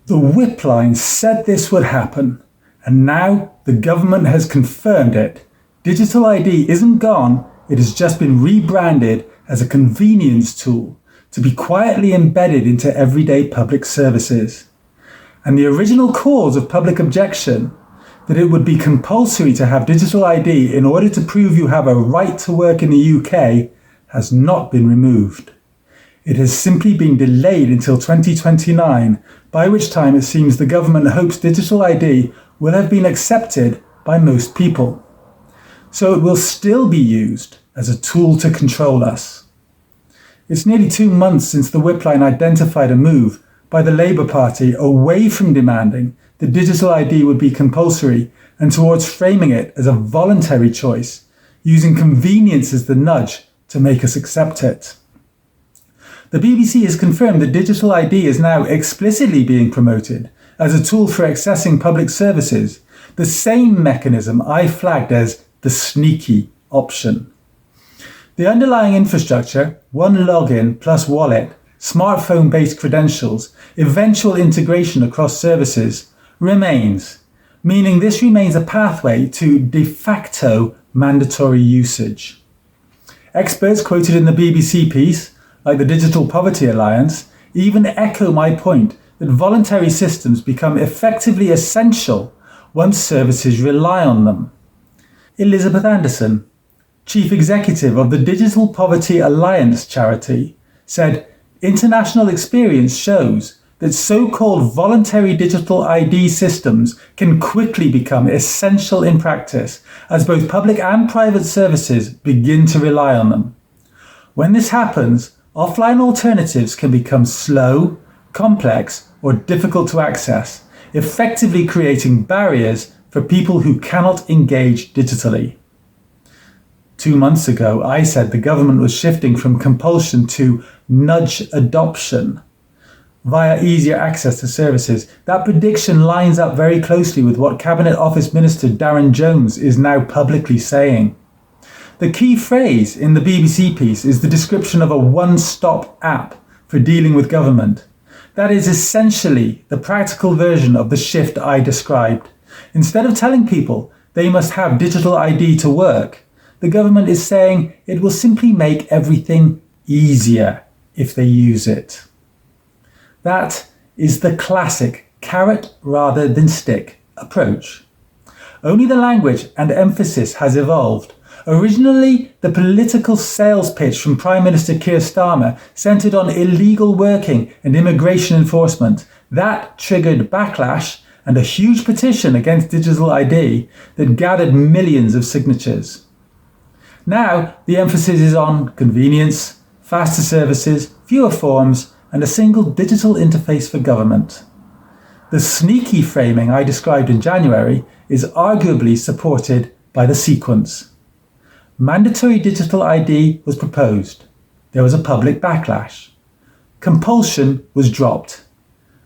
The whip line said this would happen, and now the government has confirmed it. Digital ID isn't gone, it has just been rebranded as a convenience tool to be quietly embedded into everyday public services. And the original cause of public objection, that it would be compulsory to have digital ID in order to prove you have a right to work in the UK, has not been removed. It has simply been delayed until 2029, by which time it seems the government hopes digital ID will have been accepted by most people. So it will still be used as a tool to control us. It's nearly 2 months since the whip line identified a move by the Labour Party away from demanding that digital ID would be compulsory and towards framing it as a voluntary choice, using convenience as the nudge to make us accept it. The BBC has confirmed that digital ID is now explicitly being promoted as a tool for accessing public services, the same mechanism I flagged as the sneaky option. The underlying infrastructure, one login plus wallet, smartphone-based credentials, eventual integration across services, remains, meaning this remains a pathway to de facto mandatory usage. Experts quoted in the BBC piece, like the Digital Poverty Alliance, even echo my point that voluntary systems become effectively essential once services rely on them. Elizabeth Anderson, Chief Executive of the Digital Poverty Alliance charity, said, "International experience shows that so-called voluntary digital ID systems can quickly become essential in practice as both public and private services begin to rely on them. When this happens, offline alternatives can become slow, complex, or difficult to access, effectively creating barriers for people who cannot engage digitally." 2 months ago, I said the government was shifting from compulsion to nudge adoption via easier access to services. That prediction lines up very closely with what Cabinet Office Minister Darren Jones is now publicly saying. The key phrase in the BBC piece is the description of a one-stop app for dealing with government. That is essentially the practical version of the shift I described. Instead of telling people they must have digital ID to work, the government is saying it will simply make everything easier if they use it. That is the classic carrot rather than stick approach. Only the language and emphasis has evolved. Originally, the political sales pitch from Prime Minister Keir Starmer centred on illegal working and immigration enforcement. That triggered backlash and a huge petition against digital ID that gathered millions of signatures. Now, the emphasis is on convenience, faster services, fewer forms, and a single digital interface for government. The sneaky framing I described in January is arguably supported by the sequence. Mandatory digital ID was proposed. There was a public backlash. Compulsion was dropped.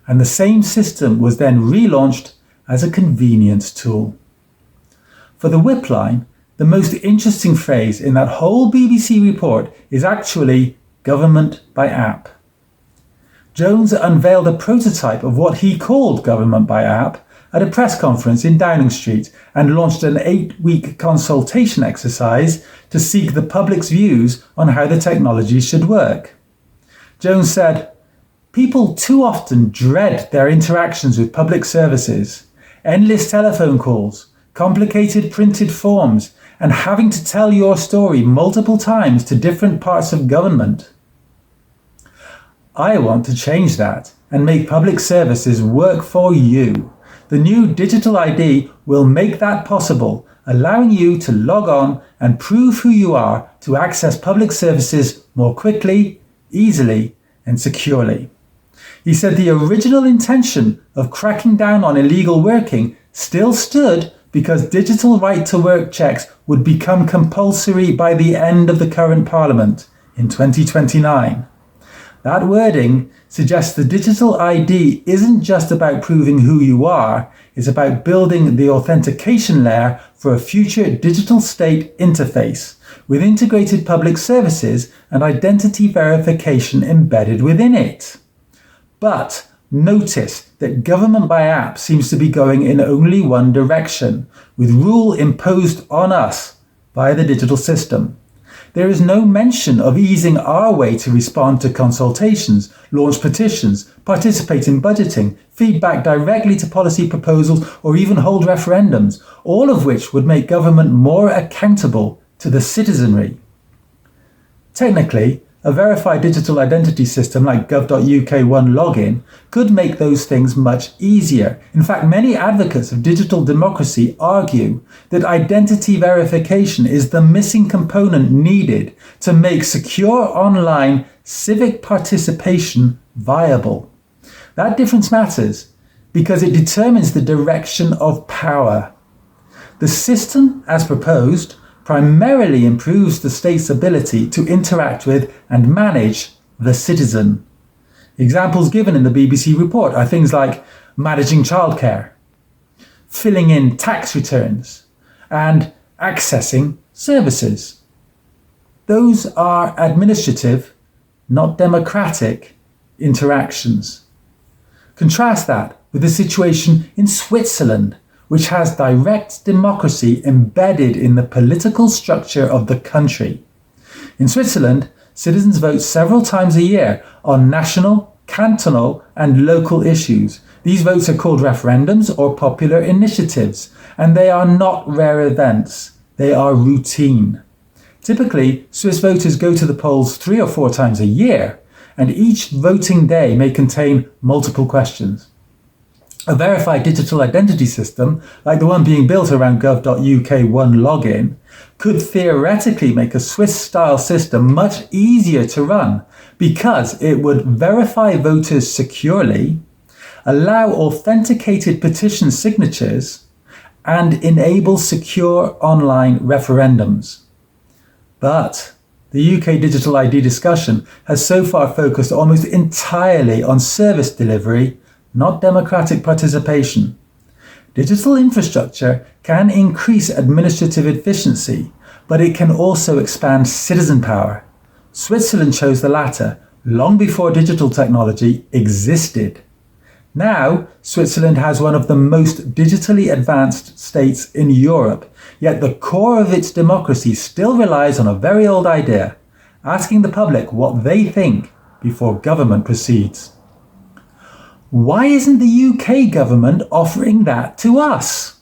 And the same system was then relaunched as a convenience tool. For the whip line, the most interesting phrase in that whole BBC report is actually government by app. Jones unveiled a prototype of what he called government by app at a press conference in Downing Street and launched an 8-week consultation exercise to seek the public's views on how the technology should work. Jones said, "People too often dread their interactions with public services, endless telephone calls, complicated printed forms, and having to tell your story multiple times to different parts of government. I want to change that and make public services work for you. The new digital ID will make that possible, allowing you to log on and prove who you are to access public services more quickly, easily, and securely." He said the original intention of cracking down on illegal working still stood because digital right-to-work checks would become compulsory by the end of the current Parliament in 2029. That wording suggests the digital ID isn't just about proving who you are, it's about building the authentication layer for a future digital state interface with integrated public services and identity verification embedded within it. But Notice that government by app seems to be going in only one direction, with rule imposed on us via the digital system. There is no mention of easing our way to respond to consultations, launch petitions, participate in budgeting, feedback directly to policy proposals, or even hold referendums, all of which would make government more accountable to the citizenry. Technically, a verified digital identity system like gov.uk One Login could make those things much easier. In fact, many advocates of digital democracy argue that identity verification is the missing component needed to make secure online civic participation viable. That difference matters because it determines the direction of power. The system, as proposed, primarily improves the state's ability to interact with and manage the citizen. Examples given in the BBC report are things like managing childcare, filling in tax returns, and accessing services. Those are administrative, not democratic, interactions. Contrast that with the situation in Switzerland, which has direct democracy embedded in the political structure of the country. In Switzerland, citizens vote several times a year on national, cantonal, and local issues. These votes are called referendums or popular initiatives, and they are not rare events. They are routine. Typically, Swiss voters go to the polls 3 or 4 times a year, and each voting day may contain multiple questions. A verified digital identity system, like the one being built around gov.uk One Login, could theoretically make a Swiss-style system much easier to run because it would verify voters securely, allow authenticated petition signatures, and enable secure online referendums. But the UK digital ID discussion has so far focused almost entirely on service delivery, not democratic participation. Digital infrastructure can increase administrative efficiency, but it can also expand citizen power. Switzerland chose the latter long before digital technology existed. Now, Switzerland has one of the most digitally advanced states in Europe, yet the core of its democracy still relies on a very old idea, asking the public what they think before government proceeds. Why isn't the UK government offering that to us?